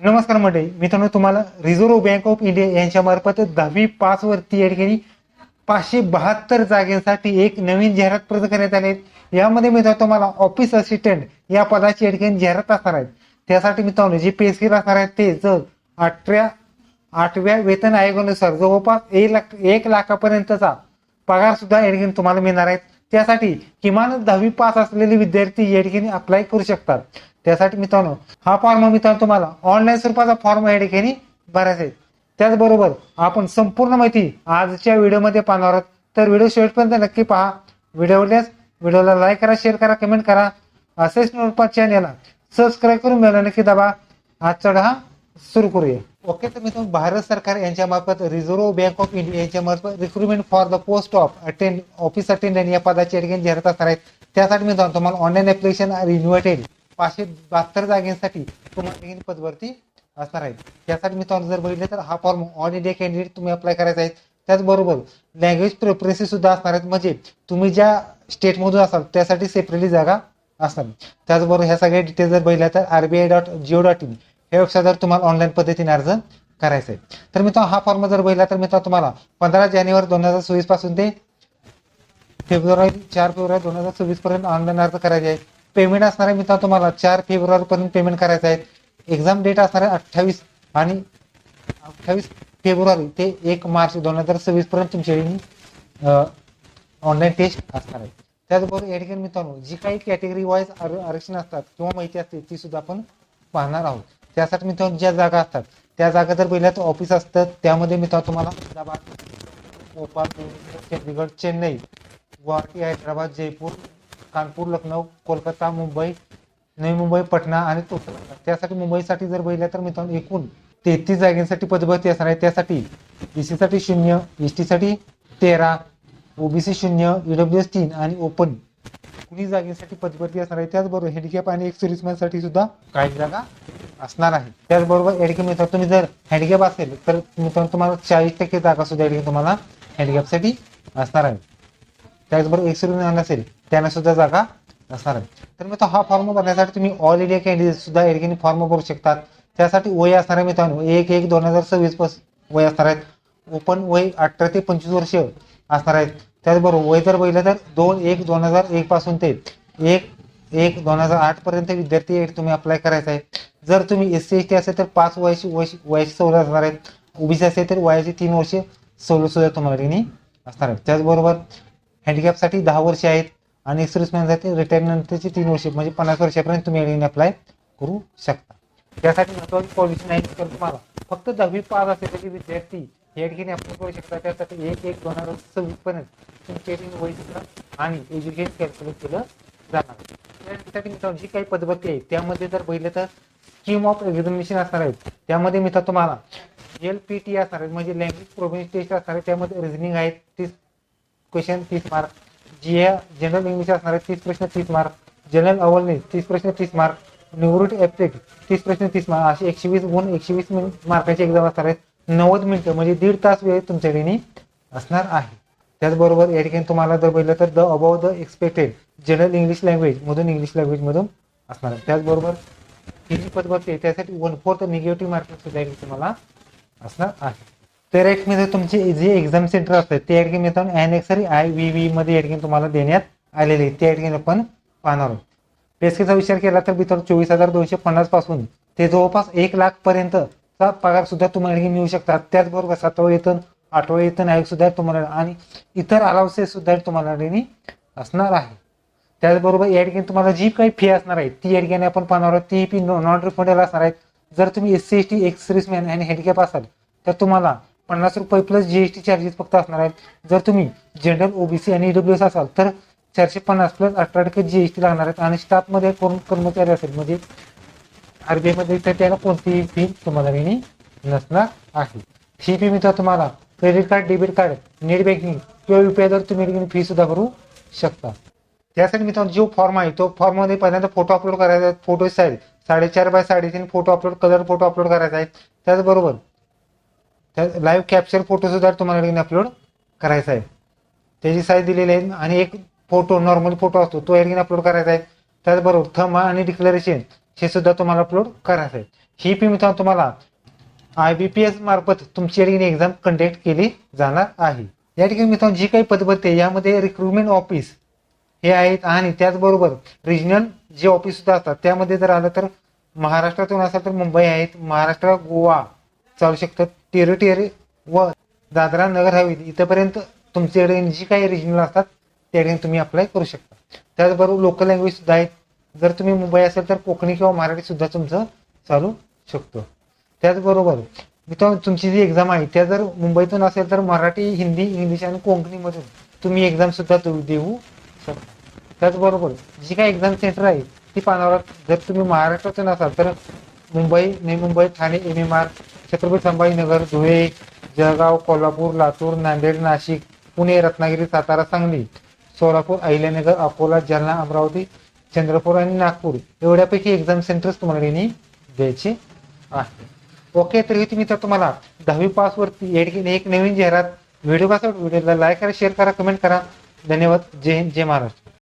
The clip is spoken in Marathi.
नमस्कार मंडळी, मित्रांनो तुम्हाला रिझर्व्ह बँक ऑफ इंडिया यांच्या मार्फत 10वी पास वरती या ठिकाणी 572 जागेसाठी एक नवीन जाहिरात प्रसिद्ध करण्यात आली आहे. यामध्ये मित्रांनो तुम्हाला ऑफिस असिस्टंट या पदाची या ठिकाणी जाहिरात असणार आहे. त्यासाठी मित्रांनो जी पे स्केल असणार आहे ते जर आठव्या वेतन आयोगानुसार जवळपास 1 लाखापर्यंतचा पगार सुद्धा या ठिकाणी तुम्हाला मिळणार आहे. त्यासाठी किमान 10वी पास असलेले विद्यार्थी या ठिकाणी अप्लाय करू शकतात. त्यासाठी मित्रांनो हा फॉर्म मित्रांनो तुम्हाला ऑनलाईन स्वरूपाचा फॉर्म या ठिकाणी भरायचा आहे. त्याचबरोबर आपण संपूर्ण माहिती आजच्या व्हिडिओमध्ये पाहणार आहोत. तर व्हिडिओ शेवटपर्यंत नक्की पहा. व्हिडिओला लाईक करा, शेअर करा, कमेंट करा. असेच चॅनलला सबस्क्राईब करून बेल नक्की दाबा. आजचा हा सुरू करूया. ओके, तर मित्रांनो भारत सरकार यांच्या मार्फत रिझर्व्ह बँक ऑफ इंडिया यांच्या मार्फत recruitment for the post of office attendant या पदाची या ठिकाणी जाहिरात असणार आहेत. त्यासाठी मित्रांनो तुम्हाला ऑनलाईन ऍप्लिकेशन इन्व्हायटेड 572 जागांसाठी तुम्हाला पदभरती असणार आहे. त्यासाठी मित्रांनो जर बघितले तर हा फॉर्म ऑल इंडिया कॅन्डिडेट तुम्ही अप्लाय करायचा आहे. त्याचबरोबर लँग्वेज प्रेफरन्सेस सुद्धा असणार आहेत, म्हणजे तुम्ही ज्या स्टेटमधून असाल त्यासाठी सेपरेटली जागा असणार. त्याचबरोबर ह्या सगळ्या डिटेल्स जर बघितल्या तर RBI.go.in या वेबसाईटवर तुम्हाला ऑनलाईन पद्धतीने अर्ज करायचा आहे. तर मित्रांनो हा फॉर्म जर बघितला तर मित्रांनो तुम्हाला 15 जानेवारी 2024 पासून ते 4 फेब्रुवारी 2024 पर्यंत ऑनलाईन अर्ज करायचे आहे. पेमेंट असणार आहे मित्रांनो तुम्हाला 4 फेब्रुवारी पर्यंत पेमेंट करायचं आहे. एक्झाम डेट असणार आहे 28 फेब्रुवारी ते 1 मार्च 2026 पर्यंत तुमची ऑनलाईन टेस्ट असणार आहे. त्याचबरोबर या ठिकाणी मित्रांनो जी काही कॅटेगरी वाईज आरक्षण असतात किंवा माहिती असते ती सुद्धा आपण पाहणार आहोत. त्यासाठी मित्रांनो ज्या जागा असतात त्या जागा जर पहिल्या तर ऑफिस असतात, त्यामध्ये मित्रांनो तुम्हाला अहमदाबाद, भोपाळ, चंदीगड, चेन्नई, गुवाहाटी, हैदराबाद, जयपूर, कानपूर, लखनौ, कोलकाता, मुंबई, नवी मुंबई, पटना आणि तोतर. त्यासाठी मुंबईसाठी जर बघितलं तर मित्रांनो एकूण 33 जागांसाठी पदभरती असणार आहे. त्यासाठी BC साठी 0, ST साठी 13, OBC 0, EWS 3 आणि ओपन 19 जागेसाठी पदभरती असणार आहे. त्याचबरोबर हँडिकॅप आणि एक्स-सर्व्हिसमॅन साठी सुद्धा काही जागा असणार आहे. त्याचबरोबर या ठिकाणी मित्रांनो तुम्ही जर हँडिकॅप असेल तर मित्रांनो तुम्हाला 40% जागा सुद्धा या ठिकाणी तुम्हाला हँडिकॅपसाठी असणार आहे. त्याचबरोबर एक्स-सर्व्हिसमॅन असेल त्यांना सुद्धा जागा असणार आहे. तर मित्रांनो हा फॉर्म भरण्यासाठी तुम्ही ऑल इंडिया कॅन्डिडेट सुद्धा या ठिकाणी फॉर्म भरू शकतात. त्यासाठी वय असणार आहे मित्रांनो 1/1/2026 पासून वय असणार आहेत. ओपन वय 18 ते 25 वर्ष असणार आहेत. त्याचबरोबर वय जर बघितलं तर 2/1/2001 पासून ते 1/1/2008 पर्यंत विद्यार्थी तुम्ही अप्लाय करायचा आहे. जर तुम्ही SC/ST असेल तर 5 वयाची सवलत असणार आहेत. OBC असेल तर वयाची 3 वर्ष सवलत सुद्धा तुम्हाला असणार आहे. त्याचबरोबर हँडिकॅपसाठी 10 वर्ष आहेत आणि एक्स-सर्व्हिसमॅनसाठी रिटायरनंतरची 3 वर्ष म्हणजे 50 वर्षापर्यंत तुम्ही अप्लाय करू शकता. त्यासाठी महत्त्वाची पॉलिसी नाही तर तुम्हाला फक्त 10वी पास असलेले विद्यार्थी या ठिकाणी अप्लाय करू शकता. त्यासाठी 1/1/2026 पर्यंत तुमचे वय आणि एज्युकेशन कॅल्क्युलेट केलं जाणार. त्यासाठी मित्रांनो जी काही पदभरती आहे त्यामध्ये जर बघितलं तर स्कीम ऑफ एक्झामिनेशन असणार आहेत. त्यामध्ये मित्रांनो तुम्हाला LPT असणार आहे, म्हणजे लँग्वेज प्रोफिशियन्सी टेस्ट असणार आहे. त्यामध्ये रिझनिंग आहेत 30 क्वेश्चन 30 मार्क, जनरल इंग्लिश असणार आहे 30 प्रश्न 30 मार्क, जनरल अवेअरनेस 30 प्रश्न 30 मार्क, निवृत्ती ऍप्टिट्यूड 30 प्रश्न 30 मार्क, असे 120 गुण 120 मार्काची एक्झाम असणार आहेत. 90 मिनिटं म्हणजे 1.5 तास वेळ तुमच्याकडे असणार आहे. त्याचबरोबर या ठिकाणी तुम्हाला जर बघितलं तर above the expected general English language मधून असणार आहे. त्याचबरोबर ही जी पदभरती आहे त्यासाठी 1/4 निगेटिव्ह मार्किंग सुद्धा तुम्हाला असणार आहे. तर एक मध्ये तुमचे जे एक्झाम सेंटर असतात ते या ठिकाणी मित्रांनो अनेक्सरी IVV मध्ये या ठिकाणी तुम्हाला देण्यात आलेले आहे. त्या ठिकाणी आपण पाहणार आहोत. पेस्केचा विचार केला तर मित्रांनो 24,250 पासून ते जवळपास 1 लाख पर्यंतचा पगार सुद्धा तुम्हाला मिळू शकतात. त्याचबरोबर 7वे वेतन 8वे वेतन आयोग सुद्धा तुम्हाला आणि इतर अलाउन्सेस सुद्धा तुम्हाला असणार आहे. त्याचबरोबर या ठिकाणी तुम्हाला जी काही फी असणार आहे ती या ठिकाणी आपण पाहणार आहोत. ती फी नॉन रिफंडेबल असणार आहे. जर तुम्ही SC/ST एक्स-सर्व्हिसमॅन आणि हँडिकॅप असाल तर तुम्हाला 50 रुपये प्लस GST चार्जेस फक्त असणार आहेत. जर तुम्ही जनरल OBC आणि EWS असाल तर 450 प्लस 18% GST लागणार आहेत. आणि स्टाफमध्ये कोण कर्मचारी असेल म्हणजे RBI मध्ये तर त्याला कोणतीही फी तुम्हाला नसणार आहे. ही फी मित्र तुम्हाला credit card, debit card, net banking किंवा UPI द्वारे तुम्ही फी सुद्धा भरू शकता. त्यासाठी मित्रांनो जो फॉर्म आहे तो फॉर्म मध्ये पहिल्यांदा फोटो अपलोड करायचा आहे. Photo size 4.5x3 photo upload, colour photo upload करायचा आहे. त्याचबरोबर लाईव्ह कॅप्चर फोटो सुद्धा तुम्हाला अपलोड करायचा आहे. त्याची साईज दिलेली आहे आणि एक फोटो नॉर्मल फोटो असतो तो अपलोड करायचा आहे. त्याचबरोबर थंब आणि डिक्लेरेशन हे सुद्धा तुम्हाला अपलोड करायचं आहे. ही फी मित्रांनो तुम्हाला IBPS मार्फत तुमची या ठिकाणी एक्झाम कंडक्ट केली जाणार आहे. या ठिकाणी मित्रांनो जी काही पदभरती आहे यामध्ये रिक्रुटमेंट ऑफिस हे आहेत आणि त्याचबरोबर रिजनल जे ऑफिस सुद्धा असतात त्यामध्ये जर आलं तर महाराष्ट्रातून असाल तर मुंबई आहेत, महाराष्ट्र गोवा चालू शकतात, टेरिटरी व दादरा नगर हवेली इथपर्यंत तुमच्याकडे जी काही रिजनल असतात त्या ठिकाणी तुम्ही अप्लाय करू शकता. त्याचबरोबर लोकल लँग्वेज सुद्धा आहेत. जर तुम्ही मुंबई असेल तर कोकणी किंवा मराठी सुद्धा तुमचं चालू शकतो. त्याचबरोबर मित्रांनो तुमची जी एक्झाम आहे त्या जर मुंबईतून असेल तर मराठी, हिंदी, इंग्लिश आणि कोकणीमधून तुम्ही एक्झाम सुद्धा देऊ शकता. त्याचबरोबर जी काही एक्झाम सेंटर आहे ती पाहणार. जर तुम्ही महाराष्ट्रातून असाल तर मुंबई, नवी मुंबई, ठाणे, MMR, छत्रपती संभाजीनगर, धुळे, जळगाव, कोल्हापूर, लातूर, नांदेड, नाशिक, पुणे, रत्नागिरी, सातारा, सांगली, सोलापूर, अहिल्यानगर, अकोला, जालना, अमरावती, चंद्रपूर आणि नागपूर एवढ्यापैकी एक्झाम सेंटर्स तुम्हाला द्यायचे आहे. ओके, तर तुम्ही तर तुम्हाला 10वी पास वरती या ठिकाणी एक नवीन जाहिरात. व्हिडिओ कसा व्हिडिओला लाईक करा, शेअर करा, कमेंट करा. धन्यवाद. जय हिंद, जय महाराष्ट्र.